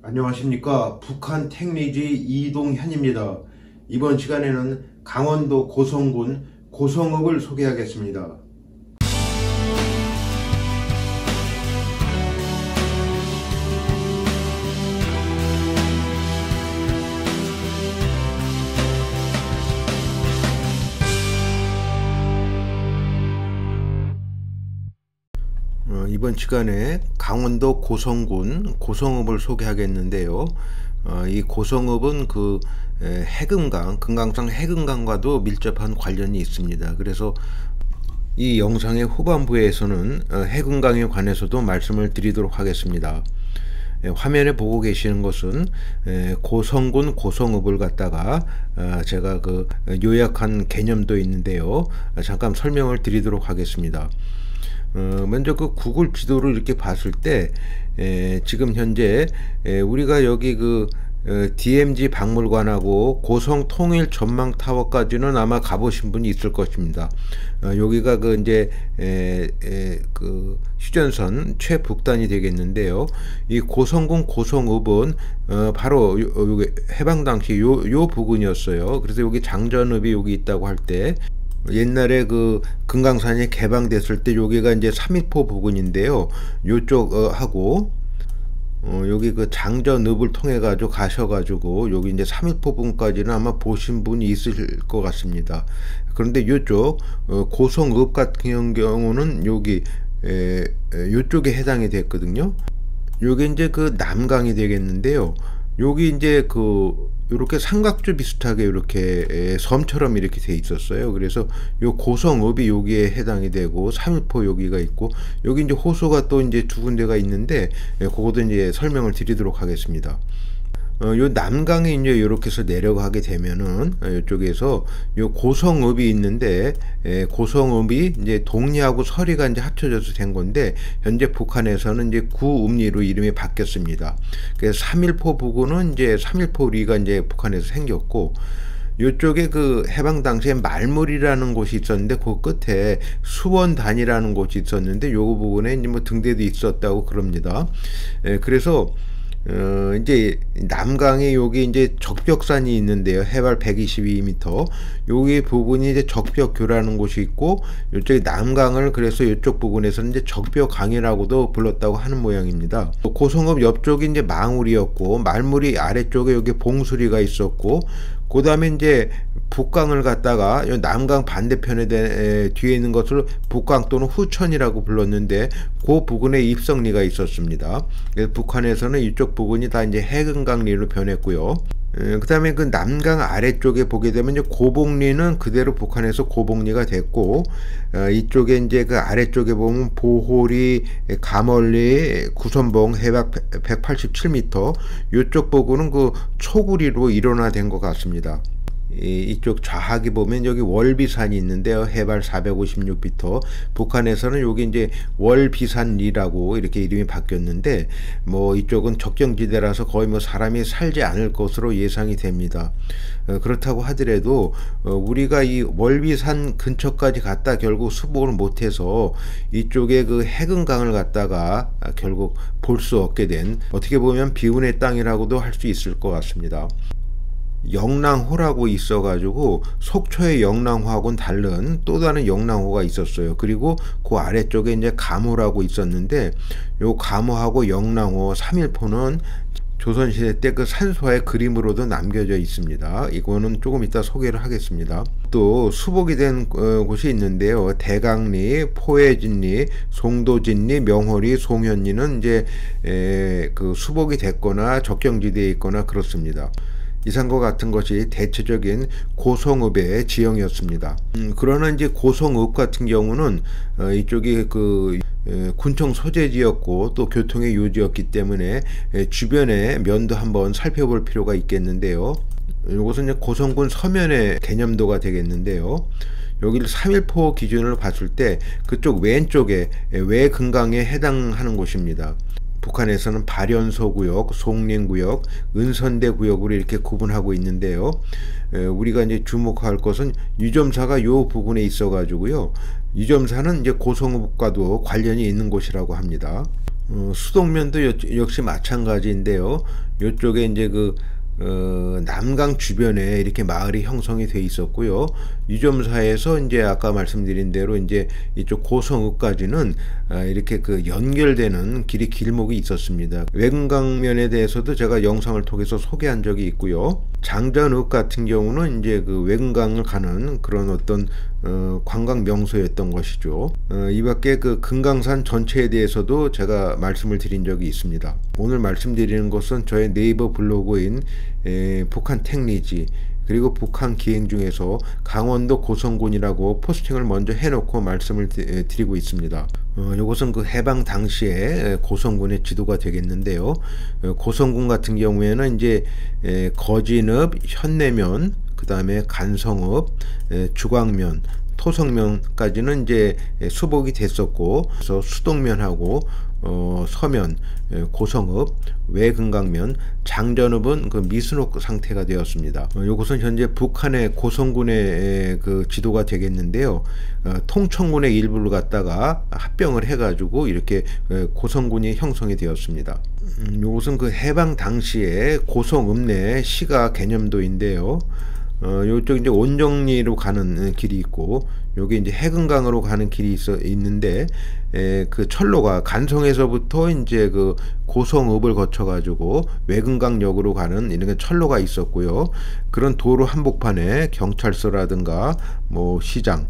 안녕하십니까. 북한 택리지 이동현입니다. 이번 시간에는 강원도 고성군 고성읍을 소개하겠습니다. 이번 시간에 강원도 고성군 고성읍을 소개하겠는데요. 이 고성읍은 해금강, 금강산 해금강과도 밀접한 관련이 있습니다. 그래서 이 영상의 후반부에서는 해금강에 관해서도 말씀을 드리도록 하겠습니다. 화면에 보고 계시는 것은 고성군 고성읍을 갖다가 제가 요약한 개념도 있는데요. 잠깐 설명을 드리도록 하겠습니다. 먼저 구글 지도를 이렇게 봤을 때 지금 현재 우리가 여기 DMZ 박물관하고 고성 통일 전망 타워까지는 아마 가보신 분이 있을 것입니다. 여기가 이제 휴전선 최북단이 되겠는데요. 이 고성군 고성읍은 바로 여기 해방 당시 요 부근이었어요. 그래서 여기 장전읍이 여기 있다고 할 때, 옛날에 금강산이 개방됐을 때 여기가 이제 3.2포 부근인데요. 요쪽 하고 여기 장전읍을 통해 가셔가지고 여기 이제 3.2포 부근까지는 아마 보신 분이 있을 것 같습니다. 그런데 요쪽 고성읍 같은 경우는 여기 요쪽에 해당이 됐거든요. 요게 이제 남강이 되겠는데요. 여기 이제 이렇게 삼각주 비슷하게 이렇게 섬처럼 이렇게 돼 있었어요. 그래서 요 고성읍이 여기에 해당이 되고 3.1포 여기가 있고, 여기 이제 호수가 또 이제 두 군데가 있는데 그것도 이제 설명을 드리도록 하겠습니다. 요 남강에 이제 이렇게 해서 내려가게 되면은 이쪽에서 요 고성읍이 있는데, 고성읍이 이제 동리하고 서리가 이제 합쳐져서 된 건데, 현재 북한에서는 이제 구읍리로 이름이 바뀌었습니다. 그래서 3.1포 부근은 이제 3.1포리가 이제 북한에서 생겼고, 요쪽에 해방 당시에 말물이라는 곳이 있었는데 그 끝에 수원단이라는 곳이 있었는데 요 부분에 이제 뭐 등대도 있었다고 그럽니다. 그래서 이제 남강에 여기 이제 적벽산이 있는데요. 해발 122m. 여기 부분이 이제 적벽교라는 곳이 있고, 이쪽에 남강을 그래서 이쪽 부분에서는 이제 적벽강이라고도 불렀다고 하는 모양입니다. 고성읍 옆쪽이 이제 망울이었고, 말물이 아래쪽에 여기 봉수리가 있었고, 그 다음에 이제 북강을 갖다가 남강 반대편에 뒤에 있는 것을 북강 또는 후천이라고 불렀는데, 그 부근에 입성리가 있었습니다. 북한에서는 이쪽 부근이 다 이제 해금강리로 변했고요. 그 다음에 남강 아래쪽에 보게 되면 이제 고봉리는 그대로 북한에서 고봉리가 됐고, 이쪽에 이제 아래쪽에 보면 보호리, 가멀리, 구선봉 해박 187m, 이쪽 부근은 초구리로 일원화된 것 같습니다. 이쪽 좌하기 보면 여기 월비산이 있는데요. 해발 456m. 북한에서는 여기 이제 월비산리라고 이렇게 이름이 바뀌었는데, 뭐 이쪽은 적경지대라서 거의 뭐 사람이 살지 않을 것으로 예상이 됩니다. 그렇다고 하더라도 우리가 이 월비산 근처까지 갔다 결국 수복을 못해서 이쪽에 해금강을 갔다가 결국 볼 수 없게 된, 어떻게 보면 비운의 땅이라고도 할 수 있을 것 같습니다. 영랑호라고 있어가지고 속초의 영랑호하고는 다른 또 다른 영랑호가 있었어요. 그리고 그 아래쪽에 이제 감호라고 있었는데, 요 감호하고 영랑호 3.1포는 조선시대 때 산소의 그림으로도 남겨져 있습니다. 이거는 조금 이따 소개를 하겠습니다. 또 수복이 된 곳이 있는데요. 대강리, 포해진리, 송도진리, 명호리, 송현리는 이제 수복이 됐거나 적경지대에 있거나 그렇습니다. 이상과 같은 것이 대체적인 고성읍의 지형이었습니다. 그러나 이제 고성읍 같은 경우는 이쪽이 군청 소재지였고 또 교통의 요지였기 때문에 주변의 면도 한번 살펴볼 필요가 있겠는데요. 이것은 이제 고성군 서면의 개념도가 되겠는데요. 여기를 3.1포 기준으로 봤을 때 그쪽 왼쪽에 외금강에 해당하는 곳입니다. 북한에서는 발현소구역, 송림구역, 은선대구역으로 이렇게 구분하고 있는데요. 우리가 이제 주목할 것은 유점사가 요 부근에 있어 가지고요. 유점사는 이제 고성읍과도 관련이 있는 곳이라고 합니다. 수동면도 역시 마찬가지인데요. 이쪽에 이제 남강 주변에 이렇게 마을이 형성이 돼 있었고요. 유점사에서 이제 아까 말씀드린 대로 이제 이쪽 고성읍까지는 이렇게 연결되는 길목이 있었습니다. 외근강면에 대해서도 제가 영상을 통해서 소개한 적이 있고요. 장전읍 같은 경우는 이제 외근강을 가는 그런 어떤 관광 명소였던 것이죠. 이 밖에 금강산 전체에 대해서도 제가 말씀을 드린 적이 있습니다. 오늘 말씀드리는 것은 저의 네이버 블로그인 북한 택리지 그리고 북한 기행 중에서 강원도 고성군이라고 포스팅을 먼저 해놓고 말씀을 드리고 있습니다. 이것은 해방 당시에 고성군의 지도가 되겠는데요. 고성군 같은 경우에는 이제 거진읍, 현내면, 그 다음에 간성읍, 주광면, 토성면까지는 이제 수복이 됐었고, 그래서 수동면하고 서면, 고성읍, 외근강면, 장전읍은 미순옥 상태가 되었습니다. 이것은 현재 북한의 고성군의 지도가 되겠는데요. 통청군의 일부를 갖다가 합병을 해가지고 이렇게 고성군이 형성이 되었습니다. 이것은 해방 당시에 고성읍 내 시가 개념도인데요. 요쪽 이제 온정리로 가는 길이 있고, 여기 이제 해금강으로 가는 길이 있는데, 철로가 간성에서부터 이제 고성읍을 거쳐가지고 외근강역으로 가는 이런 철로가 있었고요. 그런 도로 한복판에 경찰서라든가 뭐 시장,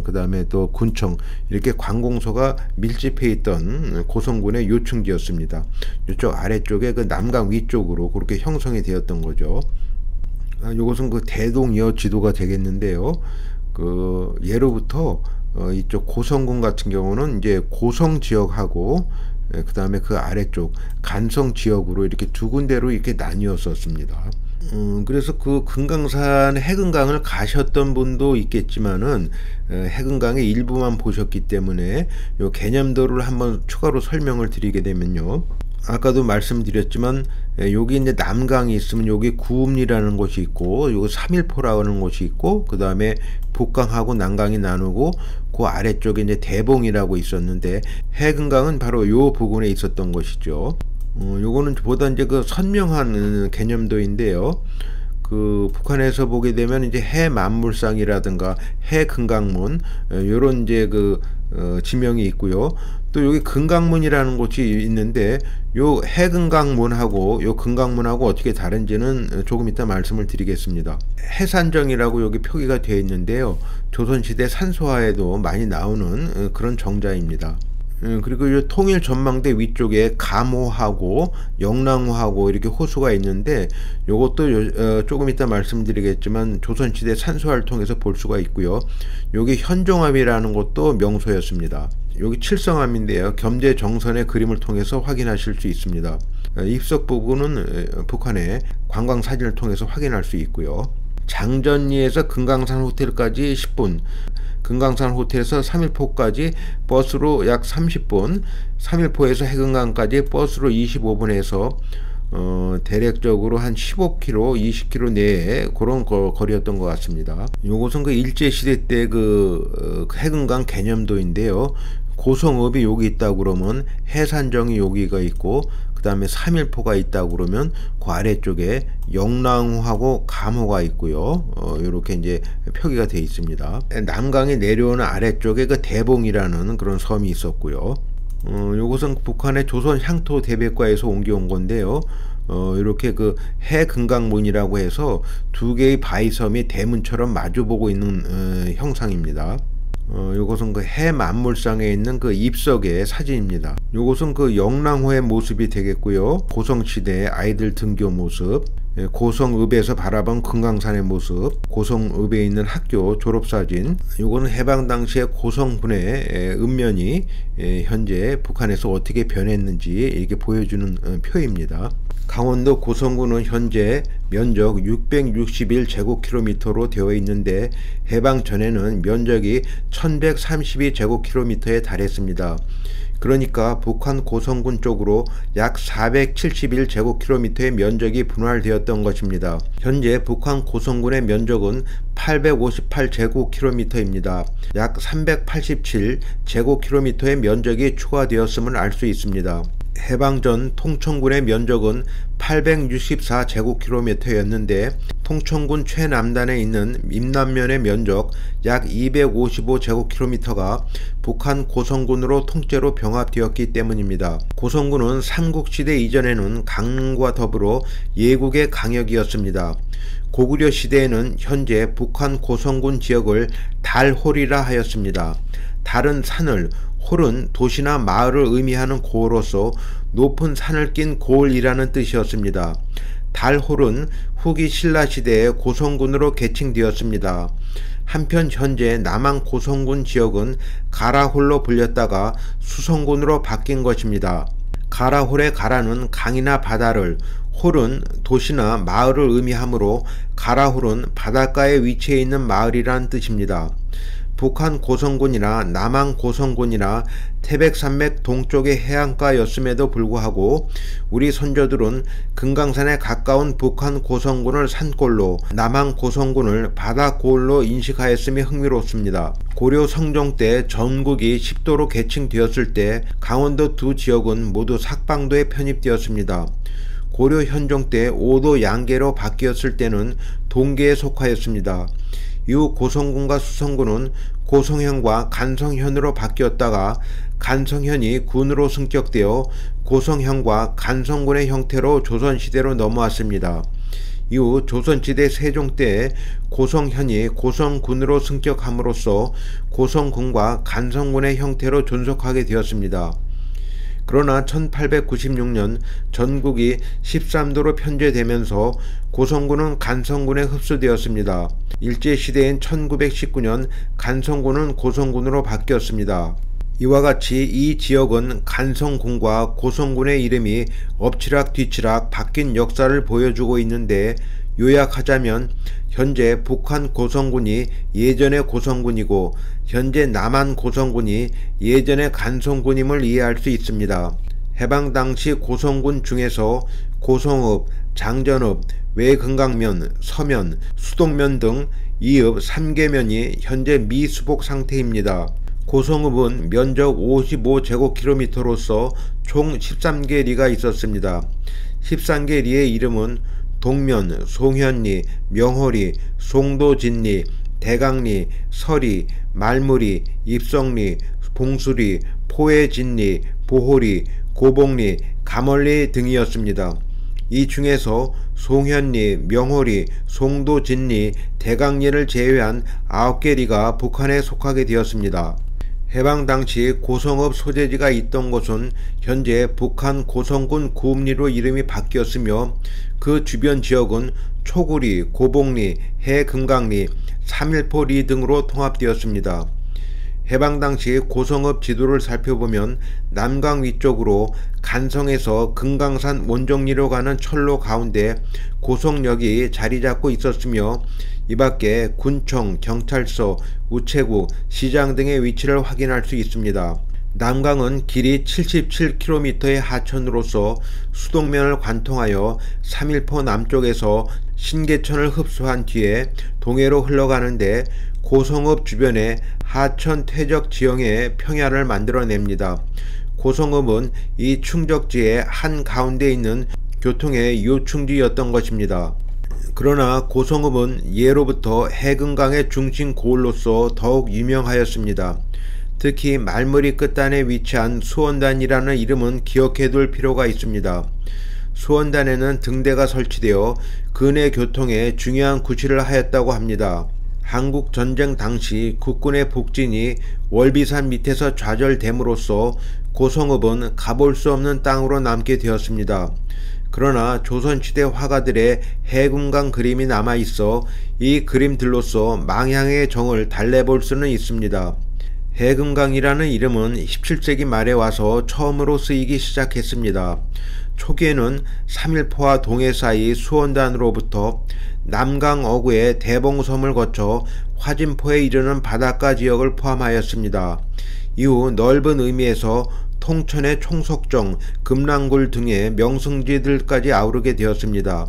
그 다음에 또 군청 이렇게 관공서가 밀집해 있던 고성군의 요충지였습니다. 이쪽 아래쪽에 남강 위쪽으로 그렇게 형성이 되었던 거죠. 이것은 대동이어 지도가 되겠는데요. 예로부터 이쪽 고성군 같은 경우는 이제 고성 지역하고 그 다음에 아래쪽 간성 지역으로 이렇게 두 군데로 이렇게 나뉘었었습니다. 그래서 금강산 해금강을 가셨던 분도 있겠지만은 해금강의 일부만 보셨기 때문에 요 개념도를 한번 추가로 설명을 드리게 되면요. 아까도 말씀드렸지만 여기 이제 남강이 있으면 여기 구읍리라는 곳이 있고 요거 삼일포라는 곳이 있고 그 다음에 북강하고 남강이 나누고 그 아래쪽에 이제 대봉이라고 있었는데 해금강은 바로 요 부근에 있었던 것이죠. 요거는 보다 이제 선명한 개념도인데요. 북한에서 보게 되면 이제 해만물상이라든가 해금강문 요런 이제 지명이 있고요. 또 여기 금강문이라는 곳이 있는데 요 해금강문하고 요 금강문하고 어떻게 다른지는 조금 이따 말씀을 드리겠습니다. 해산정이라고 여기 표기가 되어 있는데요. 조선시대 산소화에도 많이 나오는 그런 정자입니다. 그리고 이 통일 전망대 위쪽에 감호하고 영랑호하고 이렇게 호수가 있는데 요것도 조금 이따 말씀드리겠지만 조선시대 산소화를 통해서 볼 수가 있고요. 여기 현종암이라는 것도 명소였습니다. 여기 칠성암인데요. 겸재정선의 그림을 통해서 확인하실 수 있습니다. 입석 부분은 북한의 관광 사진을 통해서 확인할 수 있고요. 장전리에서 금강산 호텔까지 10분, 금강산 호텔에서 삼일포까지 버스로 약 30분, 삼일포에서 해금강까지 버스로 25분에서 대략적으로 한 15km, 20km 내에 그런 거리였던 것 같습니다. 요것은 일제시대 때 해금강 개념도인데요. 고성읍이 여기 있다고 그러면 해산정이 여기가 있고 그 다음에 삼일포가 있다고 그러면 그 아래쪽에 영랑호하고 감호가 있고요. 이렇게 이제 표기가 되어 있습니다. 남강이 내려오는 아래쪽에 대봉이라는 그런 섬이 있었고요. 요것은 북한의 조선 향토 대백과에서 옮겨온 건데요. 이렇게 해금강문이라고 해서 두 개의 바위섬이 대문처럼 마주보고 있는 형상입니다. 요것은 해만물상에 있는 입석의 사진입니다. 요것은 영랑호의 모습이 되겠고요. 고성시대 아이들 등교 모습, 고성읍에서 바라본 금강산의 모습, 고성읍에 있는 학교 졸업사진, 요거는 해방 당시에 고성군의 읍면이 현재 북한에서 어떻게 변했는지 이렇게 보여주는 표입니다. 강원도 고성군은 현재 면적 661제곱킬로미터로 되어 있는데 해방 전에는 면적이 1132제곱킬로미터에 달했습니다. 그러니까 북한 고성군 쪽으로 약 471제곱킬로미터의 면적이 분할되었던 것입니다. 현재 북한 고성군의 면적은 858제곱킬로미터입니다. 약 387제곱킬로미터의 면적이 추가되었음을 알 수 있습니다. 해방 전 통천군의 면적은 864제곱킬로미터였는데 통천군 최남단에 있는 임남면의 면적 약 255제곱킬로미터가 북한 고성군으로 통째로 병합되었기 때문입니다. 고성군은 삼국시대 이전에는 강릉과 더불어 예국의 강역이었습니다. 고구려 시대에는 현재 북한 고성군 지역을 달홀이라 하였습니다. 달은 산을, 홀은 도시나 마을을 의미하는 고어로서 높은 산을 낀 고을이라는 뜻이었습니다. 달홀은 후기 신라시대의 고성군으로 개칭되었습니다. 한편 현재 남한 고성군 지역은 가라홀로 불렸다가 수성군으로 바뀐 것입니다. 가라홀의 가라는 강이나 바다를, 홀은 도시나 마을을 의미하므로 가라홀은 바닷가에 위치해 있는 마을이란 뜻입니다. 북한 고성군이나 남한 고성군이나 태백산맥 동쪽의 해안가였음에도 불구하고 우리 선조들은 금강산에 가까운 북한 고성군을 산골로, 남한 고성군을 바다고을로 인식하였음이 흥미롭습니다. 고려 성종 때 전국이 10도로 개칭되었을 때 강원도 두 지역은 모두 삭방도에 편입되었습니다. 고려 현종 때 5도 양계로 바뀌었을 때는 동계에 속하였습니다. 이후 고성군과 수성군은 고성현과 간성현으로 바뀌었다가 간성현이 군으로 승격되어 고성현과 간성군의 형태로 조선시대로 넘어왔습니다. 이후 조선시대 세종 때 고성현이 고성군으로 승격함으로써 고성군과 간성군의 형태로 존속하게 되었습니다. 그러나 1896년 전국이 13도로 편제되면서 고성군은 간성군에 흡수되었습니다. 일제시대인 1919년 간성군은 고성군으로 바뀌었습니다. 이와 같이 이 지역은 간성군과 고성군의 이름이 엎치락뒤치락 바뀐 역사를 보여주고 있는데, 요약하자면 현재 북한 고성군이 예전의 고성군이고 현재 남한 고성군이 예전의 간성군임을 이해할 수 있습니다. 해방 당시 고성군 중에서 고성읍, 장전읍, 외금강면, 서면, 수동면 등 이읍 3개면이 현재 미수복 상태입니다. 고성읍은 면적 55제곱킬로미터로서 총 13개 리가 있었습니다. 13개 리의 이름은 동면, 송현리, 명호리, 송도진리, 대강리, 설리, 말무리, 입성리, 봉수리, 포해진리, 보호리, 고봉리, 가멀리 등이었습니다. 이 중에서 송현리, 명호리, 송도진리, 대강리를 제외한 9개 리가 북한에 속하게 되었습니다. 해방 당시 고성읍 소재지가 있던 곳은 현재 북한 고성군 구읍리로 이름이 바뀌었으며 그 주변 지역은 초구리, 고봉리, 해금강리, 삼일포리 등으로 통합되었습니다. 해방 당시 고성읍 지도를 살펴보면 남강 위쪽으로 간성에서 금강산 원정리로 가는 철로 가운데 고성역이 자리잡고 있었으며, 이 밖에 군청, 경찰서, 우체국, 시장 등의 위치를 확인할 수 있습니다. 남강은 길이 77km의 하천으로서 수동면을 관통하여 삼일포 남쪽에서 신계천을 흡수한 뒤에 동해로 흘러가는데 고성읍 주변에 하천 퇴적 지형의 평야를 만들어냅니다. 고성읍은 이 충적지의 한가운데 있는 교통의 요충지였던 것입니다. 그러나 고성읍은 예로부터 해금강의 중심 고을로서 더욱 유명하였습니다. 특히 말머리 끝단에 위치한 수원단이라는 이름은 기억해둘 필요가 있습니다. 수원단에는 등대가 설치되어 근해 교통에 중요한 구실을 하였다고 합니다. 한국전쟁 당시 국군의 북진이 월비산 밑에서 좌절됨으로써 고성읍은 가볼 수 없는 땅으로 남게 되었습니다. 그러나 조선시대 화가들의 해금강 그림이 남아있어 이 그림들로서 망향의 정을 달래볼 수는 있습니다. 해금강이라는 이름은 17세기 말에 와서 처음으로 쓰이기 시작했습니다. 초기에는 삼일포와 동해 사이 수원단으로부터 남강 어구의 대봉섬을 거쳐 화진포에 이르는 바닷가 지역을 포함하였습니다. 이후 넓은 의미에서 통천의 총석정, 금랑굴 등의 명승지들까지 아우르게 되었습니다.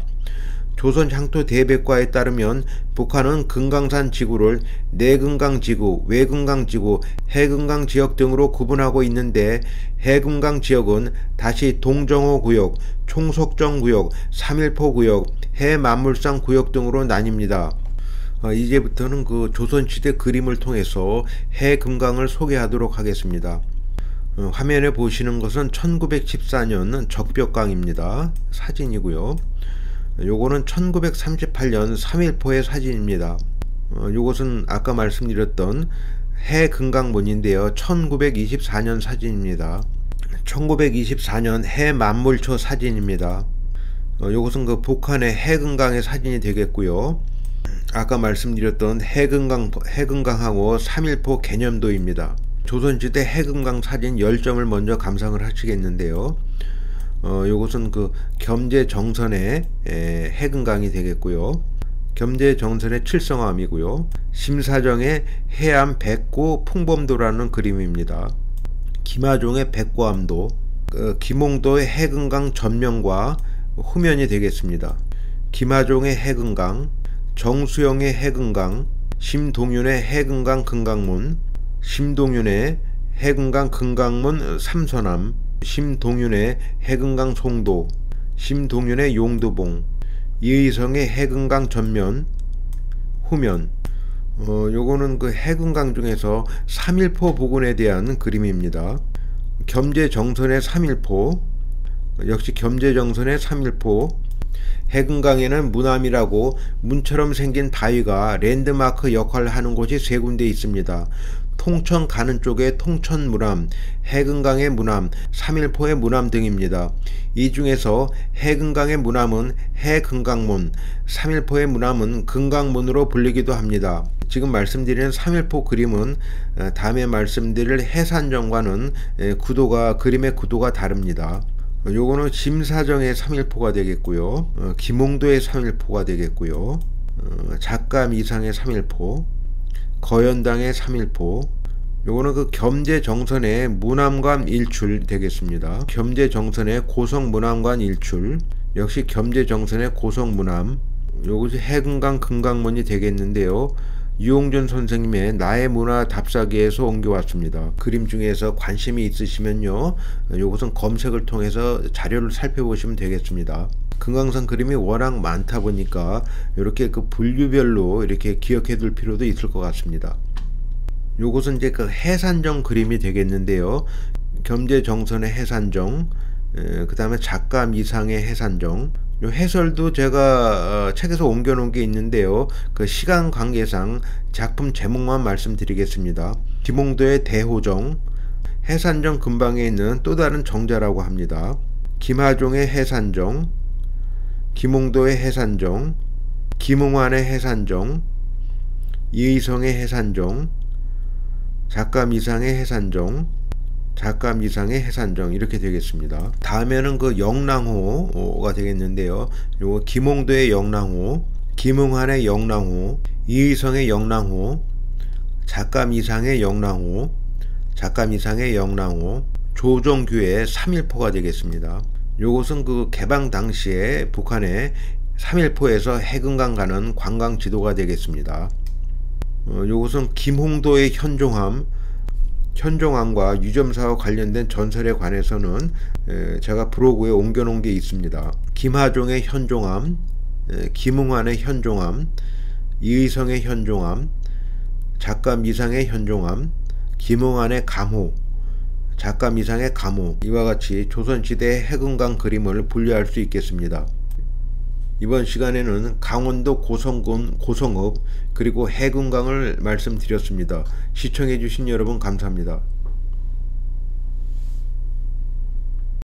조선 향토 대백과에 따르면 북한은 금강산 지구를 내금강 지구, 외금강 지구, 해금강 지역 등으로 구분하고 있는데 해금강 지역은 다시 동정호 구역, 총석정 구역, 삼일포 구역, 해만물상 구역 등으로 나뉩니다. 이제부터는 그 조선시대 그림을 통해서 해금강을 소개하도록 하겠습니다. 화면에 보시는 것은 1914년 적벽강입니다. 사진이고요. 요거는 1938년 삼일포의 사진입니다. 요것은 아까 말씀드렸던 해금강문인데요. 1924년 사진입니다. 1924년 해만물초 사진입니다. 요것은 그 북한의 해금강의 사진이 되겠고요. 아까 말씀드렸던 해금강하고 삼일포 개념도입니다. 조선시대 해금강 사진 10점을 먼저 감상을 하시겠는데요. 요것은 그 겸재정선의 해금강이 되겠고요. 겸재정선의 칠성암이고요. 심사정의 해암 백고 풍범도라는 그림입니다. 김하종의 백고암도, 김홍도의 해금강 전면과 후면이 되겠습니다. 김하종의 해금강, 정수영의 해금강, 심동윤의 해금강 금강문, 심동윤의 해금강 금강문 삼선암, 심동윤의 해금강 송도, 심동윤의 용두봉, 이의성의 해금강 전면, 후면. 요거는 그 해금강 중에서 삼일포 부근에 대한 그림입니다. 겸재정선의 삼일포, 역시 겸재정선의 삼일포. 해금강에는 문암이라고 문처럼 생긴 바위가 랜드마크 역할을 하는 곳이 세 군데 있습니다. 통천 가는 쪽에 통천문암, 해금강의 문암, 삼일포의 문암 등입니다. 이 중에서 해금강의 문암은 해금강문, 삼일포의 문암은 금강문으로 불리기도 합니다. 지금 말씀드리는 삼일포 그림은 다음에 말씀드릴 해산정과는 그림의 구도가 다릅니다. 요거는 심사정의 삼일포가 되겠고요. 김홍도의 삼일포가 되겠고요. 작감이상의 삼일포, 거연당의 삼일포. 요거는 그 겸재정선의 문암관 일출 되겠습니다. 겸재정선의 고성문암관 일출, 역시 겸재정선의 고성문암. 요것이 해금강 금강문이 되겠는데요. 유홍준 선생님의 나의 문화 답사기에서 옮겨왔습니다. 그림 중에서 관심이 있으시면요, 요것은 검색을 통해서 자료를 살펴보시면 되겠습니다. 금강산 그림이 워낙 많다 보니까 이렇게 그 분류별로 이렇게 기억해 둘 필요도 있을 것 같습니다. 요것은 이제 그 해산정 그림이 되겠는데요. 겸재정선의 해산정, 그 다음에 작감이상의 해산정. 요 해설도 제가 책에서 옮겨놓은 게 있는데요. 그 시간 관계상 작품 제목만 말씀드리겠습니다. 김홍도의 대호정, 해산정 근방에 있는 또 다른 정자라고 합니다. 김하종의 해산정, 김홍도의 해산정, 김응환의 해산정, 이의성의 해산정, 작감이상의 해산정, 작감이상의 해산정, 이렇게 되겠습니다. 다음에는 그 영랑호가 되겠는데요. 요거 김홍도의 영랑호, 김응환의 영랑호, 이의성의 영랑호, 작감이상의 영랑호, 작감이상의 영랑호, 조정규의 삼일포가 되겠습니다. 요것은 그 개방 당시에 북한의 삼일포에서 해금강 가는 관광 지도가 되겠습니다. 요것은 김홍도의 현종함과 유점사와 관련된 전설에 관해서는 제가 브로그에 옮겨놓은 게 있습니다. 김하종의 현종함, 김응환의 현종함, 이의성의 현종함, 작감이상의 현종함, 김응환의 감호, 작감이상의 감호. 이와 같이 조선시대의 해금강 그림을 분류할 수 있겠습니다. 이번 시간에는 강원도 고성군 고성읍 그리고 해금강을 말씀드렸습니다. 시청해 주신 여러분 감사합니다.